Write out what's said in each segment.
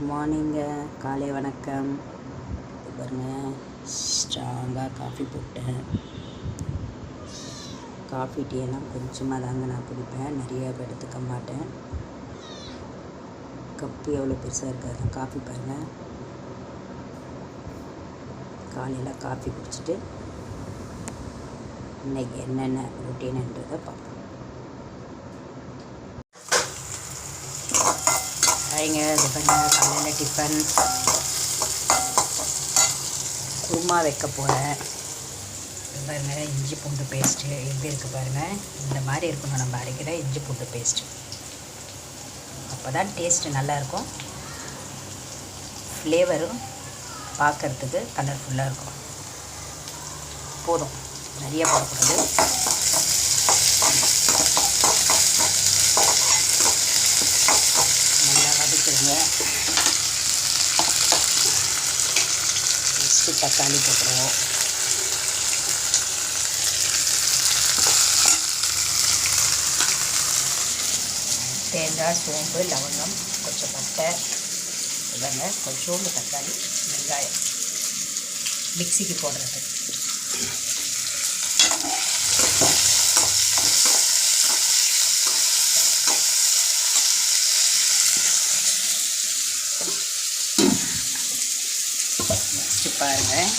Good மார்னிங்க, காலை வணக்கம். பாருங்கள், ஸ்ட்ராங்காக காஃபி போட்டேன். காஃபி டீ எல்லாம் கொஞ்சமாக தாங்க நான் குடிப்பேன், நிறைய எடுத்துக்க மாட்டேன். கப்பு எவ்வளோ பெருசாக இருக்காது. காஃபி பாருங்கள், காலையில் காஃபி குடிச்சிட்டு இன்றைக்கி என்னென்ன ரொட்டீனுன்றதை பார்ப்போம். ஐங்க, இது பாருங்கள், காலையில் டிஃபன் குருமா வைக்க போகிறேன். பாருங்கள், இஞ்சி பூண்டு பேஸ்ட்டு எப்படி இருக்குது பாருங்கள். இந்த மாதிரி இருக்கணும் நம்ம அரைக்கிற இஞ்சி பூண்டு பேஸ்ட்டு. அப்போ தான் டேஸ்ட்டு நல்லாயிருக்கும், ஃப்ளேவரும் பார்க்குறதுக்கு கலர்ஃபுல்லாக இருக்கும். போதும், நிறைய போடக்கூடாது. நல்லா வதக்கிடுங்க. ஃபஸ்ட்டு தக்காளி போட்டுருவோம். தேங்காய், சோம்பு, லவங்கம், கொஞ்சம் பட்டை, இல்லைங்க கொஞ்சோண்டு தக்காளி, வெங்காயம் மிக்சிக்கு போடுறது. நெக்ஸ்ட்டு பாருங்கள்,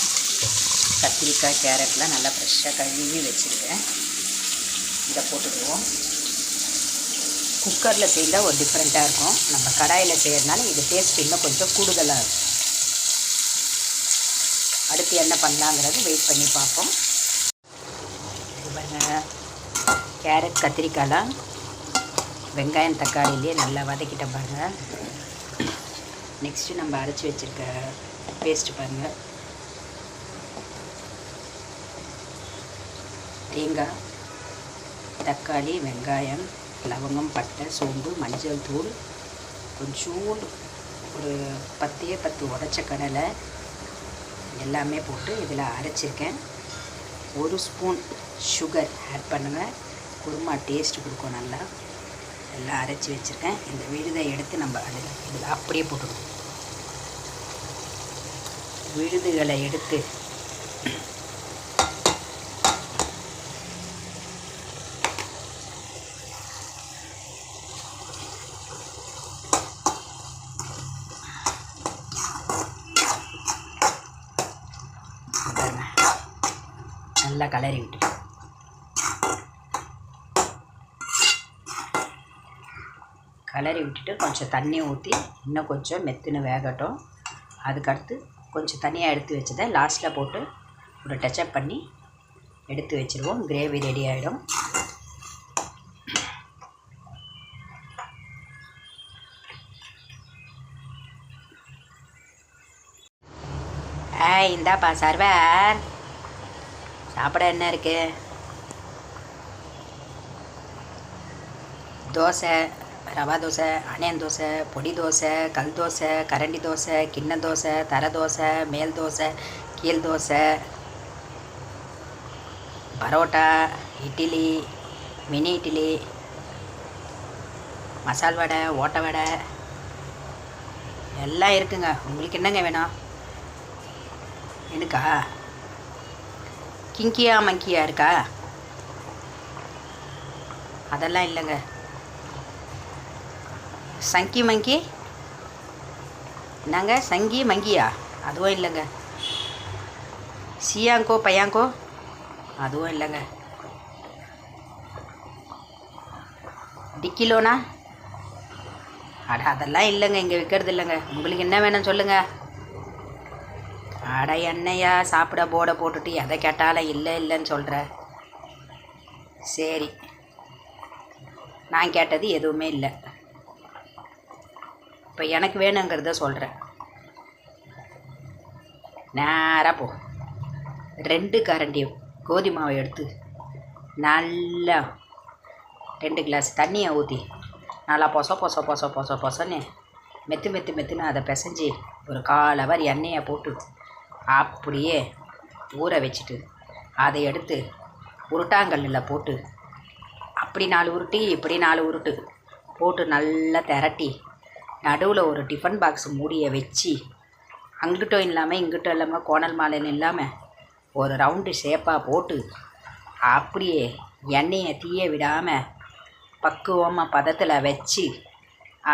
கத்திரிக்காய், கேரட்லாம் நல்லா ஃப்ரெஷ்ஷாக கழுவி வச்சுருக்கேன். இதை போட்டுடுவோம். குக்கரில் செய்தால் ஒரு டிஃப்ரெண்ட்டாக இருக்கும். நம்ம கடாயில் செய்கிறதுனால இது டேஸ்ட் இன்னும் கொஞ்சம் கூடுதலாக இருக்கும். அடுத்து என்ன பண்ணலாங்கிறது வெயிட் பண்ணி பார்ப்போம். இது பாருங்கள், கேரட், கத்திரிக்காய்லாம் வெங்காயம், தக்காளிலேயே நல்லா வதக்கிட்ட பாருங்கள். நெக்ஸ்ட்டு நம்ம அரைச்சி வச்சுருக்க பேஸ்ட்டு பாருங்கள். தேங்காய், தக்காளி, வெங்காயம், லவங்கம், பட்டை, சோம்பு, மஞ்சள் தூள், கொஞ்சோண்டு ஒரு 10 உடைச்ச கடலை எல்லாமே போட்டு இதில் அரைச்சிருக்கேன். 1 ஸ்பூன் சுகர் ஆட் பண்ணுங்கள், குருமா டேஸ்ட் கொடுக்கும் நல்லா. எல்லாம் அரைச்சி வச்சுருக்கேன். இந்த விழுதை எடுத்து நம்ம இதில் அப்படியே போட்டுடுவோம். விழுதுகளை எடுத்து நல்லா கலரி விட்டு விட்டுட்டு கொஞ்சம் தண்ணி ஊற்றி இன்னும் கொஞ்சம் மெத்துன்னு வேகட்டும். அதுக்கடுத்து கொஞ்சம் தனியாக எடுத்து வச்சதை லாஸ்ட்டில் போட்டு ஒரு டச்சப் பண்ணி எடுத்து வச்சுருவோம். கிரேவி ரெடி ஆகிடும். இந்தாப்பா சர்வர், சாப்பிட என்ன இருக்குது? தோசை, ரவா தோசை, ஆனியன் தோசை, பொடி தோசை, கல் தோசை, கரண்டி தோசை, கிண்ண தோசை, தர தோசை, மேல் தோசை, கீழ் தோசை, பரோட்டா, இட்லி, மினி இட்லி, மசால் வடை, ஓட்டை வடை எல்லாம் இருக்குங்க. உங்களுக்கு என்னங்க வேணும்? எனக்கா கிங்கியா மங்கியா இருக்கா? அதெல்லாம் இல்லைங்க. சங்கி மங்கி என்னங்க? சங்கி மங்கியா? அதுவும் இல்லைங்க. சியாங்கோ பையாங்கோ? அதுவும் இல்லைங்க. டிக்கிலோனா? அட அதெல்லாம் இல்லைங்க, இங்கே விற்கிறது இல்லைங்க. உங்களுக்கு என்ன வேணும்னு சொல்லுங்கள். அட என்னையா சாப்பிட போர்டை போட்டுட்டு எதை கேட்டாலும் இல்லைன்னு சொல்கிற. சரி, நான் கேட்டது எதுவுமே இல்லை. இப்போ எனக்கு வேணுங்கிறத சொல்கிறேன். நேராக போ, 2 கரண்டி கோதுமை மாவை எடுத்து நல்லா 2 கிளாஸ் தண்ணியை ஊற்றி நல்லா பொசன்னு மெத்துன்னு அதை பிசைஞ்சி ஒரு 1/4 ஹவர் எண்ணெயை போட்டு அப்படியே ஊற வச்சுட்டு அதை எடுத்து உருட்டாங்கல்லில் போட்டு அப்படி 4 உருட்டி இப்படி 4 உருட்டு போட்டு நல்லா திரட்டி நடுவில் ஒரு டிஃபன் பாக்ஸ் மூடியை வச்சு அங்கிட்டும் இல்லாமல் இங்கிட்டும் இல்லாமல் கோணல் மாலைன்னு இல்லாமல் ஒரு ரவுண்டு ஷேப்பாக போட்டு அப்படியே எண்ணெயை தீய விடாமல் பக்குவமாக பதத்தில் வச்சு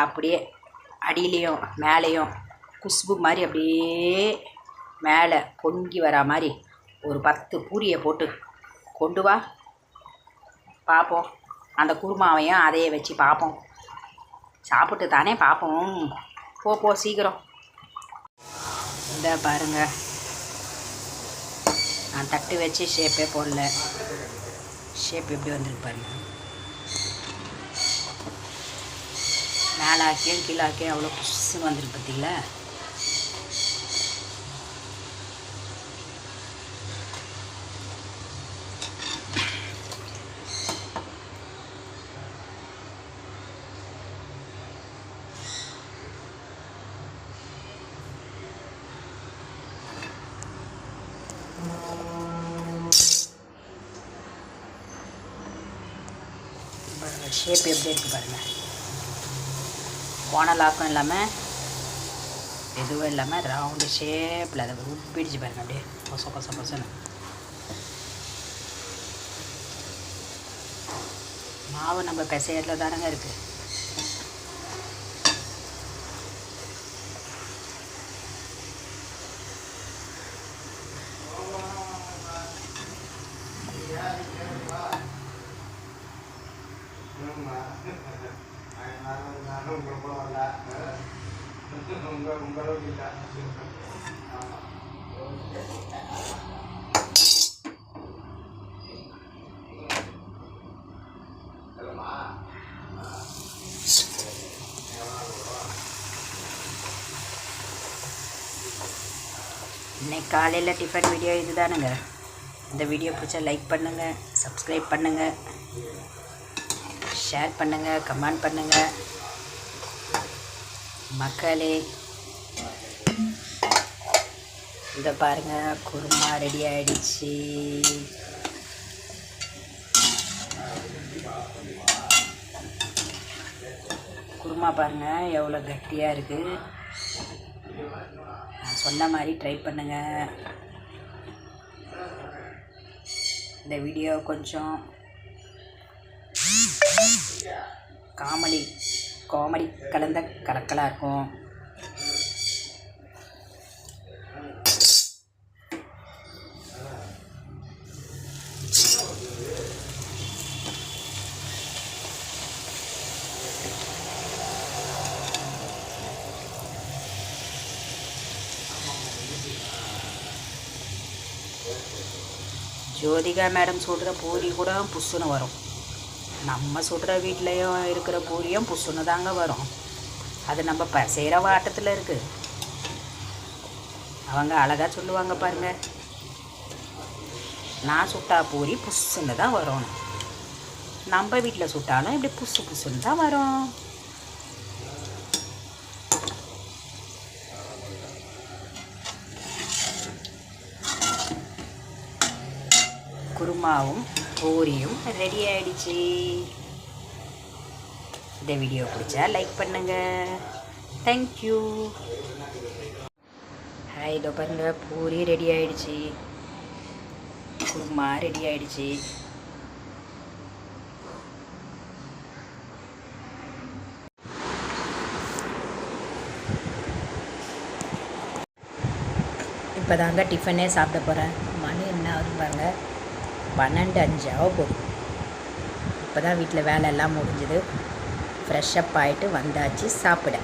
அப்படியே அடியிலையும் மேலேயும் குஷ்பு மாதிரி அப்படியே மேலே பொங்கி வரா மாதிரி ஒரு 10 பூரியை போட்டு கொண்டு வா பார்ப்போம். அந்த குருமாவையும் அதையே வச்சு பார்ப்போம். சாப்பிட்டு தானே பார்ப்போம். போ சீக்கிரம். இந்த பாருங்கள், நான் தட்டு வச்சு ஷேப்பே போடல. ஷேப் எப்படி வந்துருக்கு பாருங்கள். மேலாக்கியும் கீழாக்கியும் அவ்வளோ புதுசு வந்துருக்கு பார்த்தீங்களா. ஷேப் எப்படி இருக்குது பாருங்கள். கோணலாக்கம் இல்லாமல் எதுவும் இல்லாமல் ரவுண்டு ஷேப்பில் அதை பிடிச்சு பாருங்கள். அப்படியே பொசன்னு மாவு நம்ம பிசையறதுல தானங்க இருக்குது. இன்னைக்கு காலையில் டிஃபன் வீடியோ இது தானுங்க. இந்த வீடியோ பிடிச்சா லைக் பண்ணுங்கள், சப்ஸ்கிரைப் பண்ணுங்கள், ஷேர் பண்ணுங்கள், கமெண்ட் பண்ணுங்கள். மக்களே இதை பாருங்கள், குருமா ரெடி ஆகிடுச்சு. குருமா பாருங்கள் எவ்வளோ கட்டியாக இருக்குது. நான் சொன்ன மாதிரி ட்ரை பண்ணுங்கள். இந்த வீடியோ கொஞ்சம் காமெடி கலந்த கலக்கலாக இருக்கும். ஜோதிகா மேடம் சுடுற பூரி கூட புஷ்ஷுன்னு வரும். நம்ம சுடுற வீட்லேயும் இருக்கிற பூரியும் புஷ்ஷுன்னு தாங்க வரும். அது நம்ம செய்கிற வாட்டத்தில் இருக்குது. அவங்க அழகாக சொல்லுவாங்க பாருங்கள், நான் சுட்டா பூரி புஷ்ஷுன்னு தான் வரும். நம்ம வீட்டில் சுட்டாலும் இப்படி புஷ்ஷுன்னு தான் வரும். குருமாவும் பூரியும் ரெடி ஆகிடுச்சு. இந்த வீடியோ பிடிச்சா லைக் பண்ணுங்கள். தேங்க்யூ. ஹாய், இதோ பாருங்கள், பூரி ரெடி ஆகிடுச்சு, குருமா ரெடி ஆகிடுச்சு. இப்போ தாங்க டிஃபனே சாப்பிட போகிறேன். மணி என்ன ஆகுது பாருங்க, 12:05 ஆக போகுது. இப்போ தான் வீட்டில் வேலை எல்லாம் முடிஞ்சுது. ஃப்ரெஷ்ஷப் ஆகிட்டு வந்தாச்சு சாப்பிட.